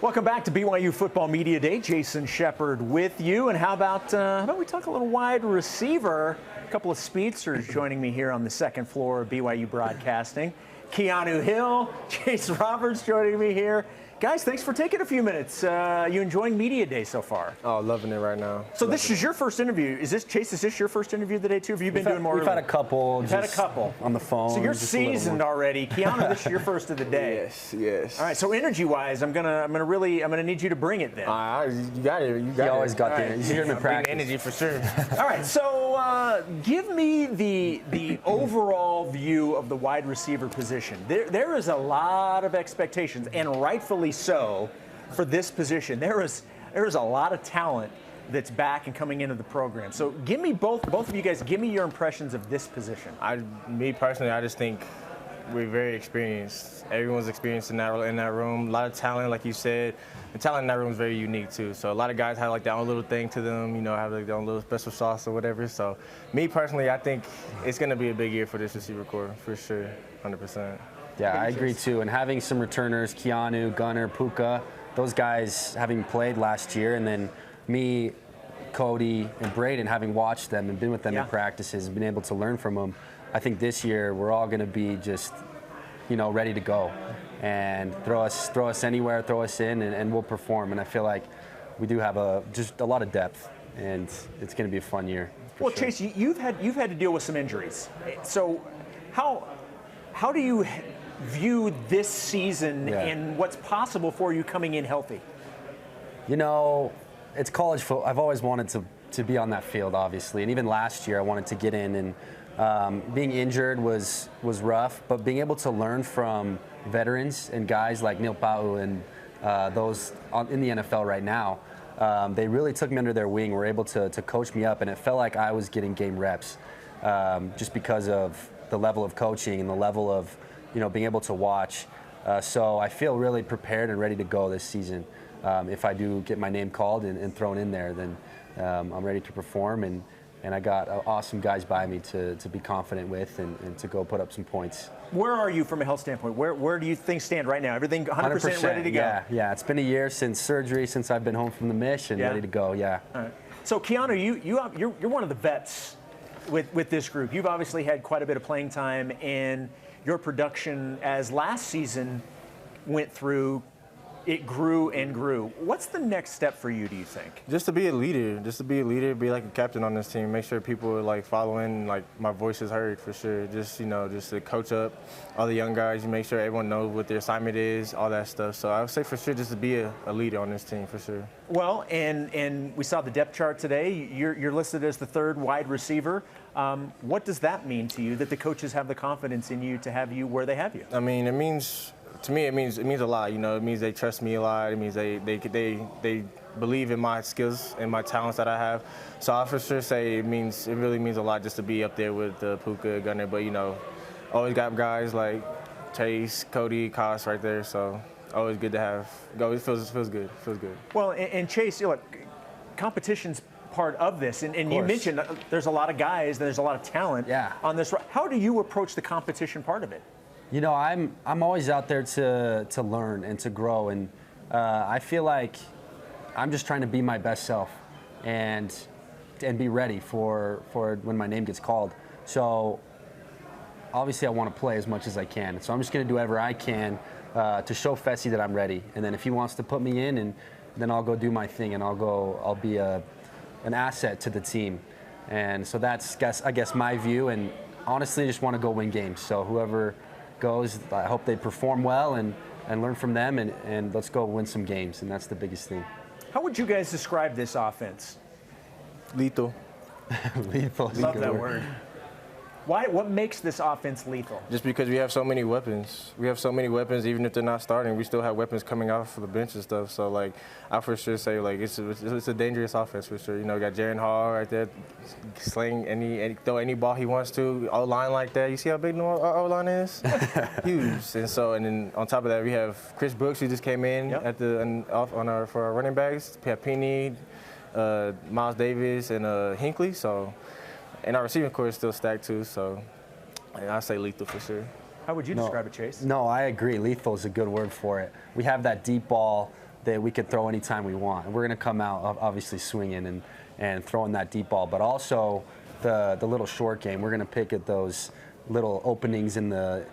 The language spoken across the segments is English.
Welcome back to BYU Football Media Day. Jason Shepard with you. And how about we talk a little wide receiver? A couple of speedsters joining me here on the second floor of BYU Broadcasting. Keanu Hill, Chase Roberts joining me here. Guys, thanks for taking a few minutes. You enjoying Media Day so far? Oh, loving it right now. So this is your first interview. Chase, is this your first interview of the day too? Have you been doing more? We've had a couple. You've had a couple. On the phone. So you're seasoned already. Keanu, this is your first of the day. Yes. All right, so energy-wise, I'm gonna need you to bring it then. You got it. You always got the energy. You hear him in practice. Energy for sure. All right, so give me the overall view of the wide receiver position. There is a lot of expectations, and rightfully so, for this position. There is a lot of talent that's back and coming into the program. So give me both of you guys, give me your impressions of this position. Me personally, I just think we're very experienced. Everyone's experienced in that room. A lot of talent, like you said. The talent in that room is very unique too. So a lot of guys have like their own little thing to them, have like their own little special sauce or whatever. So me personally, I think it's going to be a big year for this receiver corps for sure, 100%. Yeah, I agree too. And having some returners, Keanu, Gunner, Puka, those guys having played last year, and then me, Cody, and Braden having watched them and been with them in practices and been able to learn from them, I think this year we're all going to be just, ready to go and throw us anywhere, throw us in, and we'll perform. And I feel like we do have just a lot of depth, and it's going to be a fun year. Well, sure. Chase, you've had to deal with some injuries. So how do you view this season and what's possible for you coming in healthy? It's college football. I've always wanted to be on that field, obviously, and even last year I wanted to get in. And being injured was rough, but being able to learn from veterans and guys like Neil Pa'u and those in the NFL right now, they really took me under their wing, were able to coach me up, and it felt like I was getting game reps just because of the level of coaching and the level of being able to watch. So I feel really prepared and ready to go this season. If I do get my name called and thrown in there, then I'm ready to perform, and I got awesome guys by me to be confident with and to go put up some points. Where are you from a health standpoint? Where do you things stand right now? Everything 100% ready to go? Yeah. It's been a year since surgery, since I've been home from the Mish, and ready to go, All right. So Keanu, you're one of the vets with this group. You've obviously had quite a bit of playing time, and your production as last season went through, it grew and grew. What's the next step for you, do you think? Just to be a leader, be like a captain on this team. Make sure people are like following, like my voice is heard for sure. Just to coach up all the young guys. You make sure everyone knows what their assignment is, all that stuff. So I would say for sure just to be a leader on this team for sure. Well, and we saw the depth chart today. You're listed as the third wide receiver. What does that mean to you that the coaches have the confidence in you to have you where they have you? I mean, it means a lot. It means they trust me a lot. It means they believe in my skills and my talents that I have. So I for sure say it really means a lot just to be up there with Puka, Gunner. But always got guys like Chase, Cody, Koss right there. So always good to have. It feels good. Well, and Chase, look, competition's part of this, and you mentioned there's a lot of guys, there's a lot of talent on this. How do you approach the competition part of it? I'm always out there to learn and to grow, and I feel like I'm just trying to be my best self and be ready for when my name gets called. So obviously I want to play as much as I can. So I'm just going to do whatever I can to show Fessy that I'm ready. And then if he wants to put me in, and then I'll go do my thing, and I'll be an asset to the team. And so that's I guess my view. And honestly, I just want to go win games. So whoever goes, I hope they perform well and learn from them, and let's go win some games, and that's the biggest thing. How would you guys describe this offense? Lethal. Lethal. Love that word. Why? What makes this offense lethal? Just because we have so many weapons. We have so many weapons, even if they're not starting, we still have weapons coming off of the bench and stuff. So, I for sure say, it's a dangerous offense for sure. We got Jaren Hall right there, sling throw any ball he wants to. O-line like that. You see how big our O-line is? Huge. And then on top of that, we have Chris Brooks, who just came in for our running backs. We have Penny, Miles Davis, and Hinckley. So. And our receiving core is still stacked too, so I say lethal for sure. How would you describe it, Chase? No, I agree. Lethal is a good word for it. We have that deep ball that we could throw anytime we want. And we're going to come out obviously swinging and throwing that deep ball, but also the little short game. We're going to pick at those little openings in the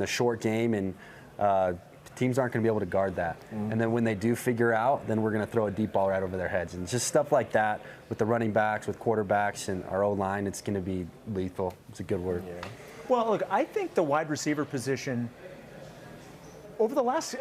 short game, and teams aren't going to be able to guard that. And then when they do figure out, then we're going to throw a deep ball right over their heads. And just stuff like that with the running backs, with quarterbacks, and our O-line, it's going to be lethal. It's a good word. Yeah. Well, look, I think the wide receiver position over the last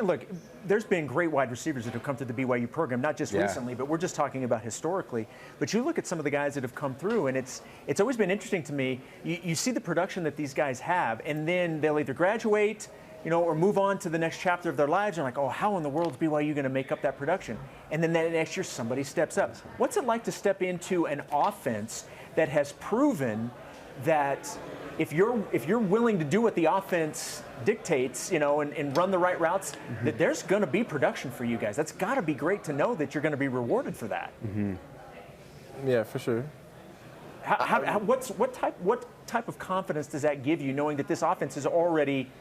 there's been great wide receivers that have come through the BYU program, not just recently, but we're just talking about historically. But you look at some of the guys that have come through, and it's always been interesting to me. You see the production that these guys have, and then they'll either graduate, or move on to the next chapter of their lives. And like, oh, how in the world is BYU going to make up that production? And then that next year, somebody steps up. What's it like to step into an offense that has proven that if you're willing to do what the offense dictates, and run the right routes, that there's going to be production for you guys. That's got to be great to know that you're going to be rewarded for that. Yeah, for sure. What type of confidence does that give you, knowing that this offense has already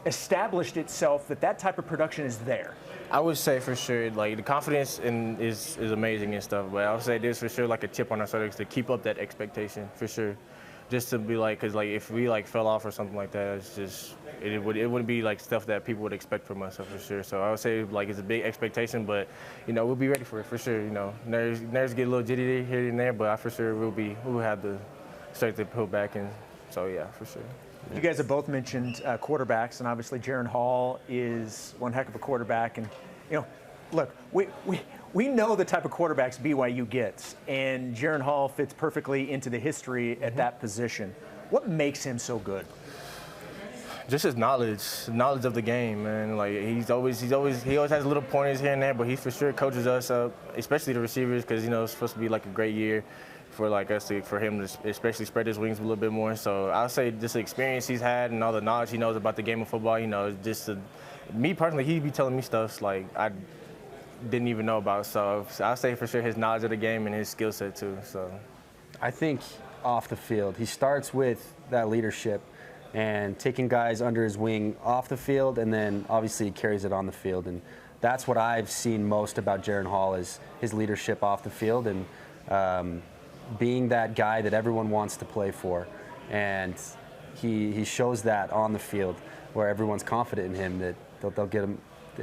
established itself, that type of production is there? I would say for sure, like, the confidence is amazing and stuff, but I would say there's for sure like a chip on our shoulders to keep up that expectation, for sure. Just to be like, because like if we like fell off or something like that, it's just it wouldn't be like stuff that people would expect from us, for sure. So I would say like it's a big expectation, but we'll be ready for it, for sure. Nerves get a little jitty here and there, but for sure we'll have the strength to pull back, and so yeah, for sure. You guys have both mentioned quarterbacks, and obviously Jaron Hall is one heck of a quarterback. And look, we know the type of quarterbacks BYU gets, and Jaron Hall fits perfectly into the history at that position. What makes him so good? Just his knowledge of the game, man. Like he always has little pointers here and there, but he for sure coaches us up, especially the receivers, because it's supposed to be like a great year for for him to especially spread his wings a little bit more. So I'll say just the experience he's had and all the knowledge he knows about the game of football. Me personally, he'd be telling me stuff like I didn't even know about. So I'll say for sure his knowledge of the game and his skill set too. So I think off the field, he starts with that leadership and taking guys under his wing off the field, and then obviously he carries it on the field. And that's what I've seen most about Jaron Hall, is his leadership off the field, and being that guy that everyone wants to play for. And he shows that on the field, where everyone's confident in him, that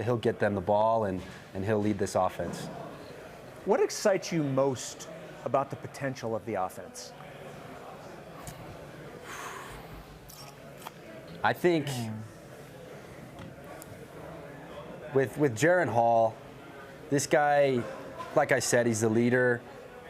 he'll get them the ball, and he'll lead this offense. What excites you most about the potential of the offense? I think with Jaron Hall, this guy, like I said, he's the leader,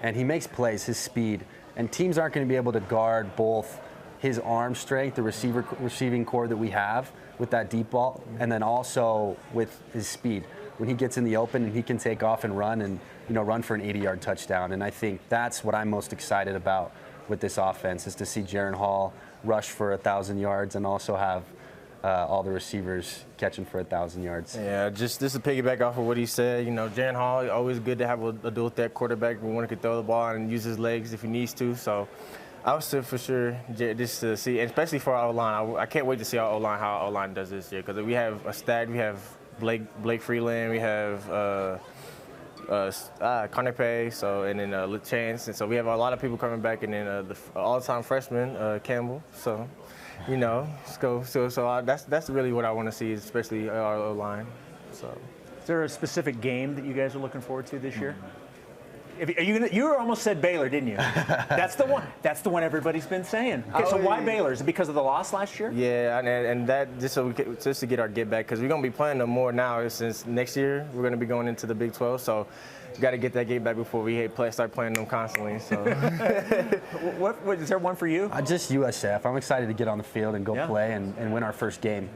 and he makes plays, his speed. And teams aren't going to be able to guard both his arm strength, the receiving core that we have with that deep ball, and then also with his speed. When he gets in the open, and he can take off and run, and run for an 80-yard touchdown. And I think that's what I'm most excited about with this offense, is to see Jaron Hall rush for 1,000 yards and also have all the receivers catching for 1,000 yards. Yeah, just to piggyback off of what he said, Jaron Hall, always good to have a dual threat quarterback. We want to throw the ball and use his legs if he needs to. So I would say for sure just to see, and especially for our O-line, I can't wait to see our O-line, how our O-line does this year, because we have a stack. We have Blake Freeland, we have Conape, and then Chance, and so we have a lot of people coming back, and then the all-time freshman Campbell. So, let's go. So that's really what I want to see, especially our O-line. So, is there a specific game that you guys are looking forward to this year? You almost said Baylor, didn't you? That's the one. That's the one everybody's been saying. Okay, so why Baylor? Is it because of the loss last year? Yeah, and that just to get our get back, because we're gonna be playing them more now. Since next year we're gonna be going into the Big 12, so we got to get that get back before we start playing them constantly. So, what is there one for you? Just USF. I'm excited to get on the field and go play and win our first game.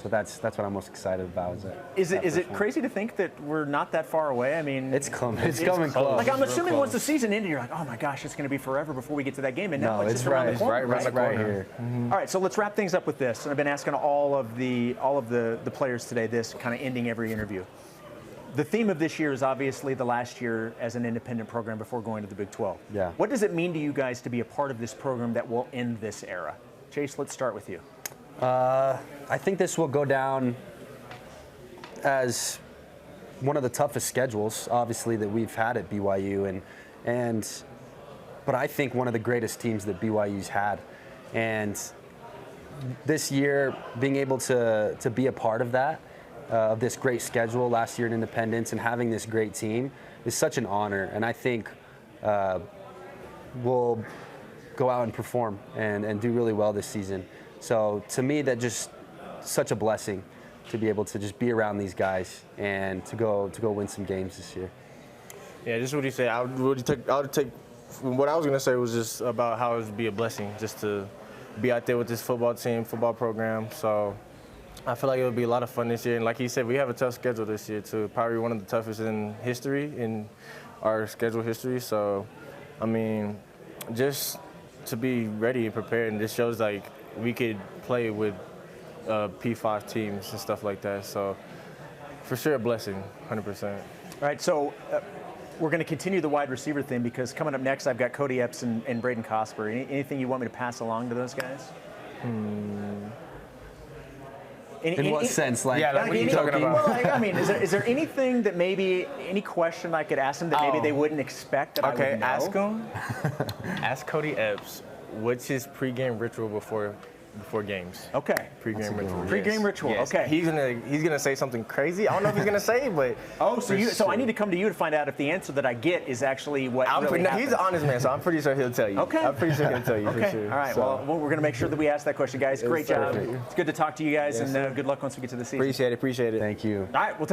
So that's what I'm most excited about. Is it crazy to think that we're not that far away? I mean, it's coming. It's coming close. Like, I'm assuming once the season ended, you're like, oh my gosh, it's going to be forever before we get to that game. And now it's just around the corner. It's right here. All right, so let's wrap things up with this. And I've been asking all of the players today this, kind of ending every interview. The theme of this year is obviously the last year as an independent program before going to the Big 12. Yeah. What does it mean to you guys to be a part of this program that will end this era? Chase, let's start with you. I think this will go down as one of the toughest schedules, obviously, that we've had at BYU, but I think one of the greatest teams that BYU's had. And this year, being able to be a part of that, of this great schedule last year in Independence and having this great team is such an honor. And I think we'll go out and perform and do really well this season. So to me, that just such a blessing to be able to just be around these guys and to go win some games this year. Yeah, just what he said. I would take. What I was gonna say was just about how it would be a blessing just to be out there with this football team, football program. So I feel like it would be a lot of fun this year. And like he said, we have a tough schedule this year too. Probably one of the toughest in history, in our schedule history. So, I mean, just to be ready and prepared, and this shows like we could play with P5 teams and stuff like that. So for sure a blessing, 100%. All right, so we're going to continue the wide receiver thing because coming up next, I've got Cody Epps and Braden Cosper. Anything you want me to pass along to those guys? In what sense? Like, yeah, like what are you talking about? Well, like, I mean, is there anything that maybe, any question I could ask them that maybe they wouldn't expect that I would know? Ask him. Ask Cody Epps, what's his pregame ritual before games? Okay. Pregame ritual. Pregame ritual. Yes. Okay. He's gonna say something crazy. I don't know if he's gonna say it, but so I need to come to you to find out if the answer that I get is actually what really happens. He's an honest man, so I'm pretty sure he'll tell you. Okay. I'm pretty sure he'll tell you okay. for sure. All right. So. Well, we're going to make sure that we ask that question, guys. Great job. Perfect. It's good to talk to you guys, Yes, and good luck once we get to the season. Appreciate it. Thank you. All right. We'll take